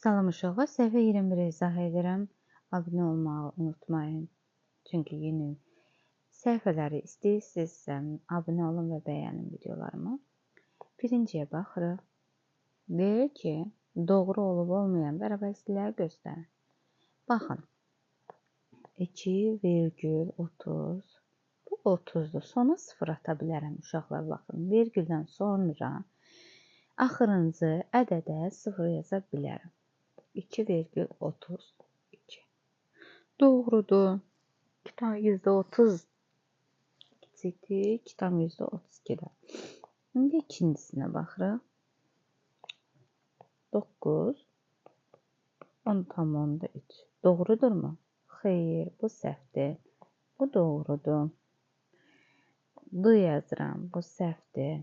Salam uşaqlar, səhifə 21-i izah edirəm. Abunə olmağı unutmayın. Çünki yeni səhifələri istəyirsinizsə, abunə olun və bəyənin videolarımı. Birinciyə baxırıq. Deyir ki, doğru olub olmayan bərabərlikləri göstərin. Baxın. 2,30 bu 30'dur. Sona 0 ata bilərəm uşaqlar. Baxın, vergüldən sonra axırıncı ədədə 0 yaza bilərəm. 2,32 doğrudur. 2,30 kiçikdir. 2,32'dir. İndi ikincisinə baxırıq. 9 10,3 doğrudurmu? Xeyr, bu səhvdir. Bu doğrudur. D yazıram, bu səhvdir.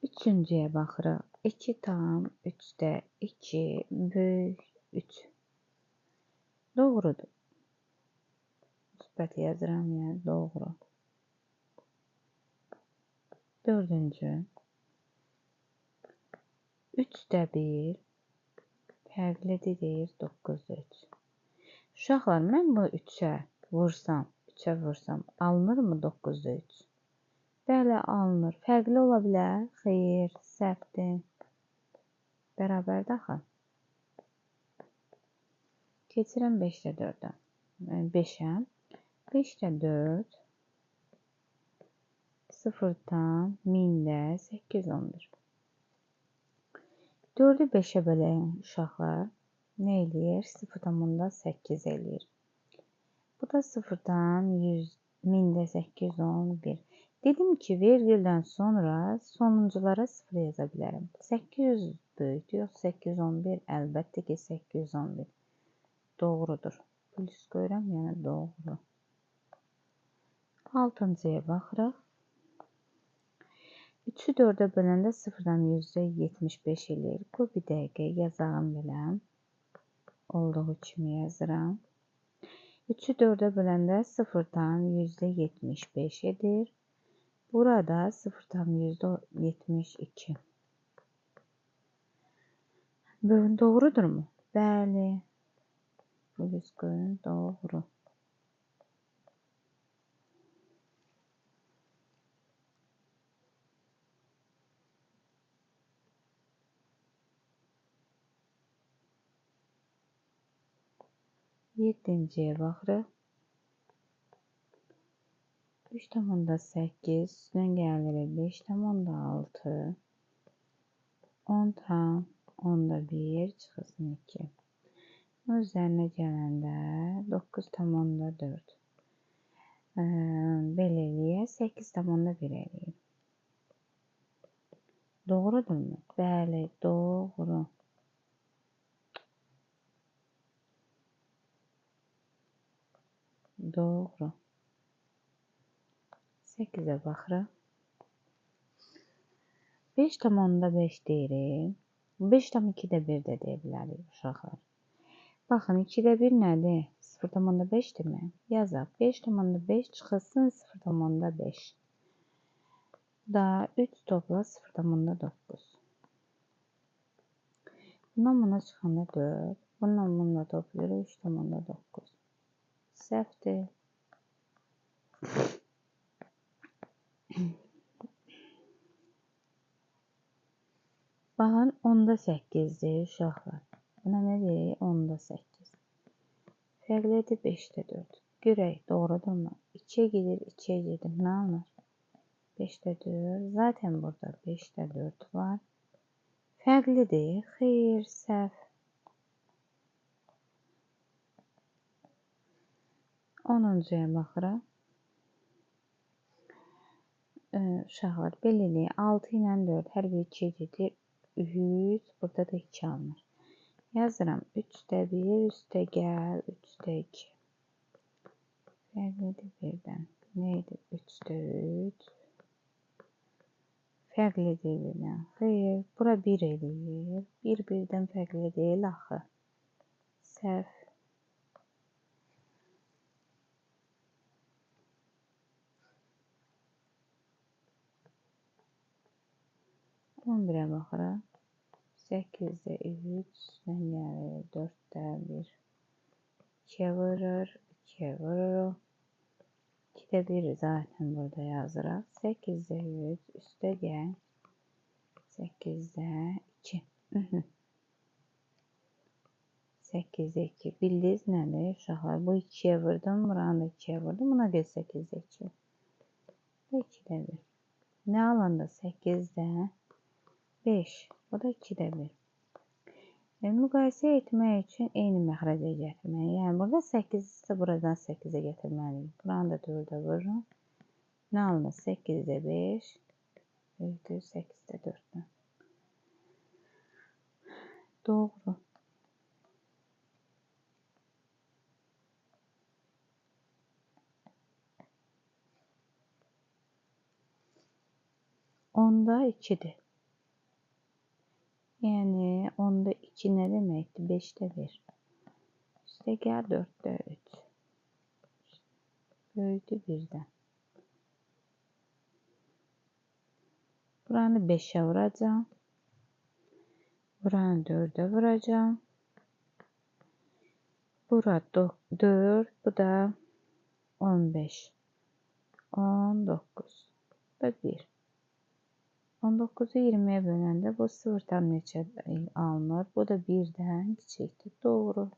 Üçüncüyə baxırıq. 2,3'də 2 böyük 3 doğrudur. Müsbət yazıram, yəni doğru. Dördüncü. 3'də 1 fərqlidir deyir 9'da 3. Uşaqlar, mən bu 3'ə vursam, alınırmı 9'da 3? Bəli, alınır. Fərqli ola bilər? Xeyr, səhvdir. Bərabərdir axı. Keçirəm 5'də 4'ə. 5'ə. 5'də 4 0'dan 1000'də 811. 4'ü 5'ə böləyim uşaqlar. Nə eləyir? 0,8 eləyir. Bu da 0'dan 1000'də 811. Dedim ki, vergüldən sonra sonunculara 0 yaza bilərəm. 800 böyükdür, yox 811. Əlbəttə ki, 811. Doğrudur. Plus qoyuram, yəni doğru. Altıncıya baxırıq. 3'ü 4'ə böləndə 0'dan %75 eləyir. Bu bir dəqiqə yazağım belə. Olduğu kimi yazıram. 3'ü 4'ə böləndə 0'dan %75 edir. Burada 0'dan %72. Doğrudurmu? Bəli. Plus qoyun, doğru. Yedinciyə baxırıq. 3,8 üstünə gəlirik 5,6 10,1 çıxısın 2. Üzərinə gələndə 9,4 belə eləyir 8,1 eləyir. Doğrudurmu? Bəli, doğru. Doğru. 8'ə baxırıq. 5,5 deyirik. 5,2'də 1 də deyə bilərik uşaqlar. Baxın, 2'də 1 nədir? 0,5 mi? Yazaq. 5,5 çıxılsın 0,5. Da 3 topla 0,9. Bundan buna çıxanda 4. Bundan buna toplayırıq 3,9. Səhvdir. Baxın, 10'da 8'dir uşaqlar. Buna nə deyək? 10'da 8. Fərqlidir 5'də 4. Görək, doğrudurmu? 2'yə gedir, 2'yə gedir. Nə alınır? 5'də 4. Zaten burada 5'də 4 var. Fərqlidir. Xeyr, səhv. 10'uncuya baxırıq. Uşaqlar, belirləyin. 6 ilə 4 hər bir 2'yə gedir. 3, burada da 2 alınır. Yazıram. 3'də 1, üstə gəl, 3'də 2. Fərqlidir 1'dən. Neydi? 3'də 3. Fərqlidir 1'dən. Xeyr, bura 1 eləyir. 1 1'dən fərqli deyil axı. Səhv. 11'ə baxırıq. 8'də 3 üstdən gəlir. 4'də 1 2'ye vurur. 2'ye vurur. 2'də 1 zaten burada yazırıq. 8'də 3 üstə gəl. 8'də 2. 8'də 2. Bildiniz nədir uşaqlar? Bu 2'ye vurdum. Buranı da 2'ye vurdum. Buna göre 8'də 2. 2'də 1. Ne alanda 8'də 5. Bu da 2'də 1. Müqayisə etmək üçün eyni məxrəcə gətirməliyik. Yəni burada 8 isə buradan 8'e gətirməliyik. Buranı da 4'e vururum. Ne alanda 8'də 5. 8'də 4'dən. Doğru. Onda 2'dir. Yani onda 2 ne demekti? 5'te 1. İşte gel 4'te 3. Böldü 1'den. Buranı 5'e vuracağım. Buranı 4'e vuracağım. Bura 4. Bu da 15. 19. Bu da 1. 19'u 20'ye böləndə bu 0'dan neçə alınır? Bu da 1'dən kiçikdir. Doğru.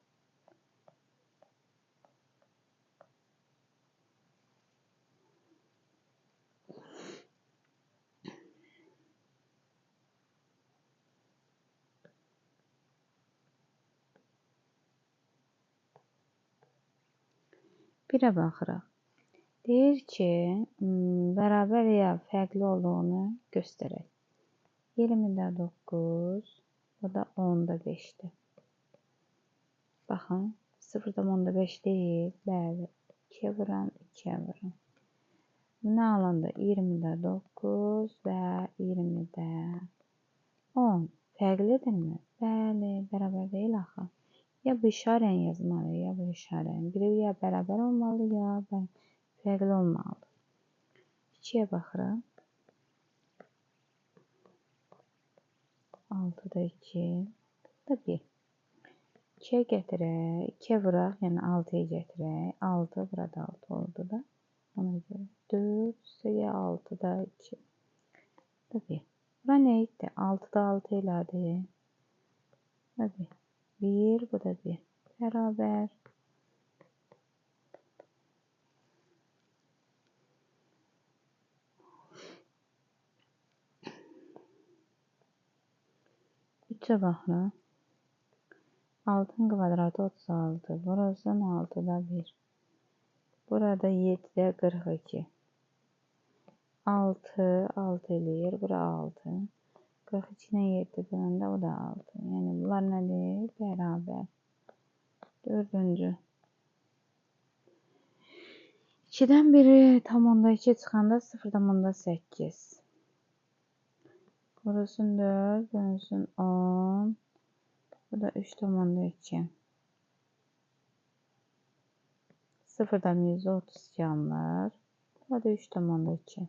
Birə baxırıq. Deyir ki, bərabər ya fərqli olduğunu göstərək. 20'də 9, bu da 10'da 5'dir. Baxın, 0'da 10'da 5 deyil. Bəli, 2'ye vuran, 2'ye vuran. Nə alanda 20'də 9 və 20'də 10. Fərqlidirmi? Bəli, bərabər deyil axı. Ya bu işarəni yazmalı, ya bu işarəni. Biri ya bərabər olmalı, ya fərqli olmalı. 2'ye baxırım. 6'da 2, bu da 1. 2'ye gətirək, 2'ye vuraq, yəni 6'ya gətirək. 6, burada 6 oldu da. Ona görə 4, üstəyə 6'da 2. Bu da 1. Bura nə idi? 6'da 6 elədi. Bu da 1. 1, bu da 1. Bərabər. Üçə baxırıq. 6'ın kvadratı 36. Burası 6'da 1. Burada 7'də 42. 6, 6 eləyir. Bura 6. 42 ilə 7 böləndə bu da 6. Yəni bunlar nədir? Bərabər. Dördüncü. 2'dən biri tam onda 2 çıxanda 0'dan onda 8. Burası 4, bölünsün 10. Bu da 3 tam onda 2. 0'dan %32 alınır. Bu da 3 tam onda 2.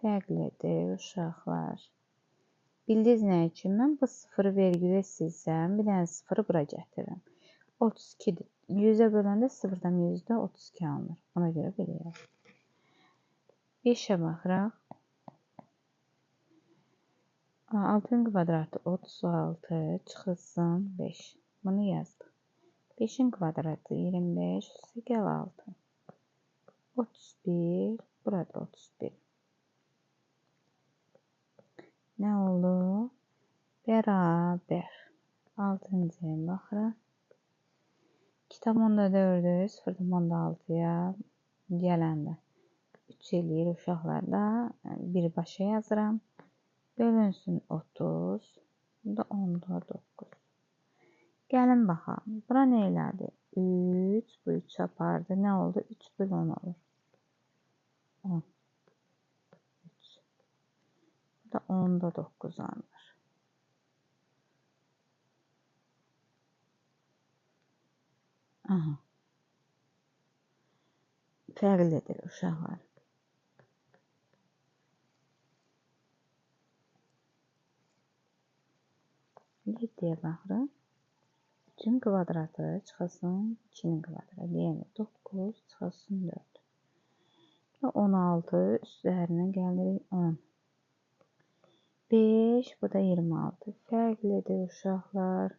Fərqlidir uşaqlar. Bildiniz nə üçün? Mən bu 0'ı vergülə silsəm, bir dənə 0'ı bura gətirirəm. 32'dir. 100'e böləndə 0'dan %32 alınır. Ona görə belə yazır. 5'e baxıraq. 6'ın kvadratı 36 çıxılsın 5. Bunu yazdıq. 5'in kvadratı 25. Üstə gəl 6. 31. Burada 31. Nə oldu? Bərabər. 6-cıya baxırıq. 2 tam onda 4'ü 0'dan onda 6'ya gələndə 3 eləyir uşaqlarda. Birbaşa yazıram. Bölünsün 30. Bu da 10'da 9. Gəlin baxalım. Bura nə elədi? 3. Bu 3 apardı. Nə oldu? 3 bölü 10 olur. 10. 3. Bu da 10'da 9 alınır. Aha. Fərqlidir uşaqlar. 7'yə baxırıq. 3'ün kvadratı çıxılsın 2'nin kvadratı. Yəni 9 çıxılsın 4. Və 16 üstlərinə gəlirik 10. 5, bu da 26. Fərqlidir uşaqlar.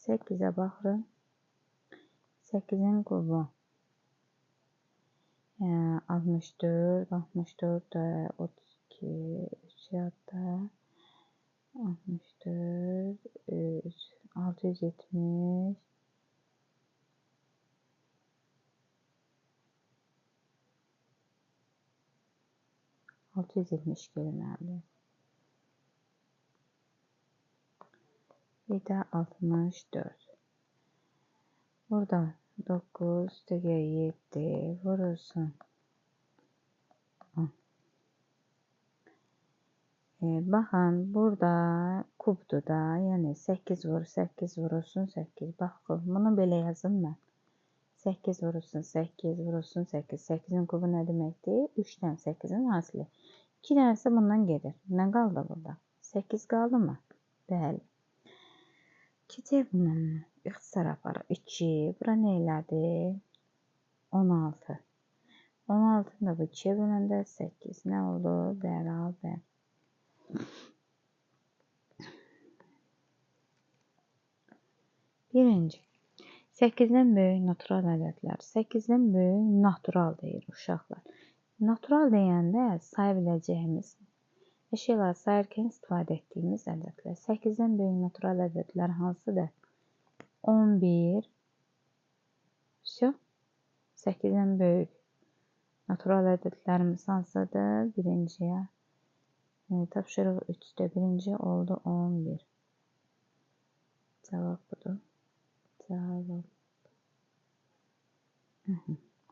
8'ə baxırıq. 8'in kubu 64, 64 da 32, 3 yadda 64, 3, 670, 670 gəlməlidir. Bir də 64. Burada 9, dəqiq 7 vurursun. Baxın, burada kubdur da, yəni 8 vur, 8 vurursun 8. Baxın, bunu belə yazım mən. 8 vurursun 8, vurursun 8. 8'in kubu nə deməkdir? 3'dən 8'in hasili. 2 dənəsi bundan gedir. Nə qaldı burada? 8 qaldı mı? Bəli. Keçək bundan. İxtisar aparıq. 2. Bura nə elədi? 16. 16'ını da bu 2'yə böləndə 8. Nə oldu? Bərabər. Birinci. 8'dən böyük natural ədədlər. 8'dən böyük natural deyir uşaqlar. Natural deyəndə say biləcəyimiz əşyalar sayarkən istifadə etdiyimiz ədədlər. 8'dən böyük natural ədədlər hansıdır? 11. Все. 8'dən böyük natural ədədlərimiz hansıdır? Birinciyə. Tapşırıq 3'də birinci oldu 11. Cavab budur. Cavab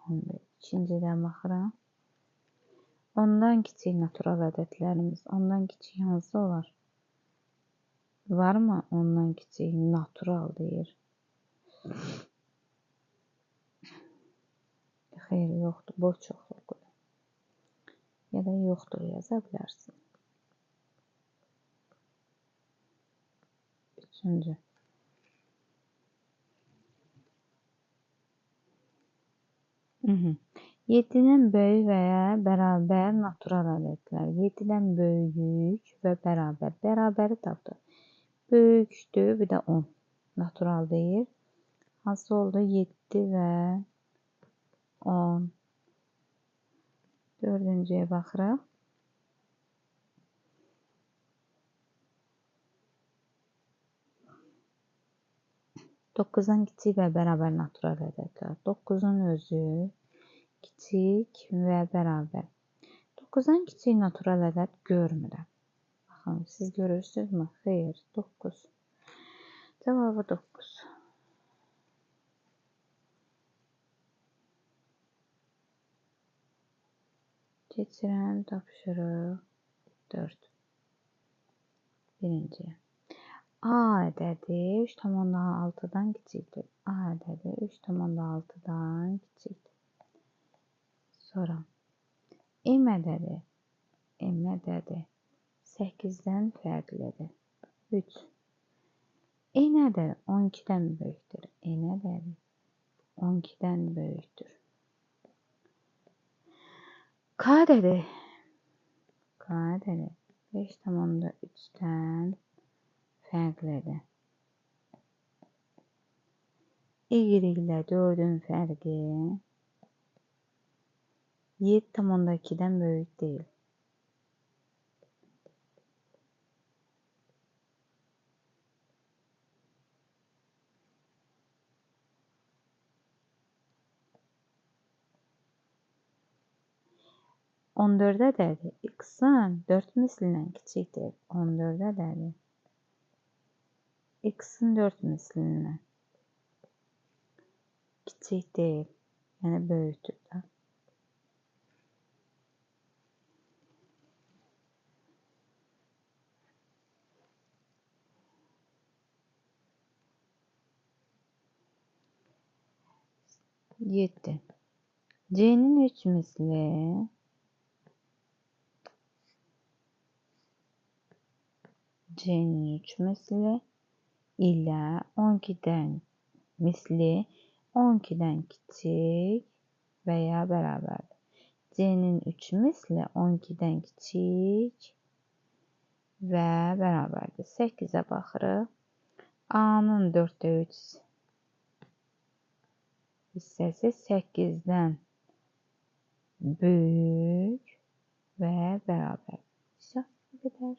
11. İkincidən baxıram. Ondan kiçik natural ədədlərimiz. Ondan kiçik hansı olar? Var mı ondan kiçik natural deyir? Xeyr, yoxdur. Boş çoxluqdur. Ya da yoxdur yaza bilərsin. Üçüncü. 7'dən böyük və ya bərabər natural ədədlər. 7'dən böyük və bərabər. Bərabəri tapdıq. Böyükdür, bir də 10. Natural deyir. Hansı oldu? 7 və 10. Dördüncüyə baxırıq. 9'dan kiçik və bərabər natural ədədlər. 9'un özü kiçik və bərabər. 9'dan kiçik natural ədəd görmürəm. Baxın, siz görürsünüzmü? Xeyr, 9. Cavabı 9. Keçirəm tapşırıq 4. Birinciyə. A ədədi 3,6'dan kiçikdir. A ədədi 3,6'dan kiçikdir. Sonra M ədədi 8'dən fərqlidir. 3. N ədədi 12'dən böyükdür. N ədədi 12'dən böyükdür. K ədədi 5,3'dən fərqlidir. Y ilə 4'ün fərqi 7,2'dən böyük deyil. On dörd ədədi x-in 4 mislindən kiçikdir. 14 ədədi x-in 4 mislindən kiçik deyil. Yəni böyükdür da. Yeddi. C-nin 3 misli C-nin 3 misli ilə 12-dən misli 12-dən kiçik və ya bərabərdir. C-nin 3 misli 12-dən kiçik və bərabərdir. 8-ə baxırıq. A-nın 4-də 3 hissəsi 8-dən böyük və bərabərdir. Bu qədər.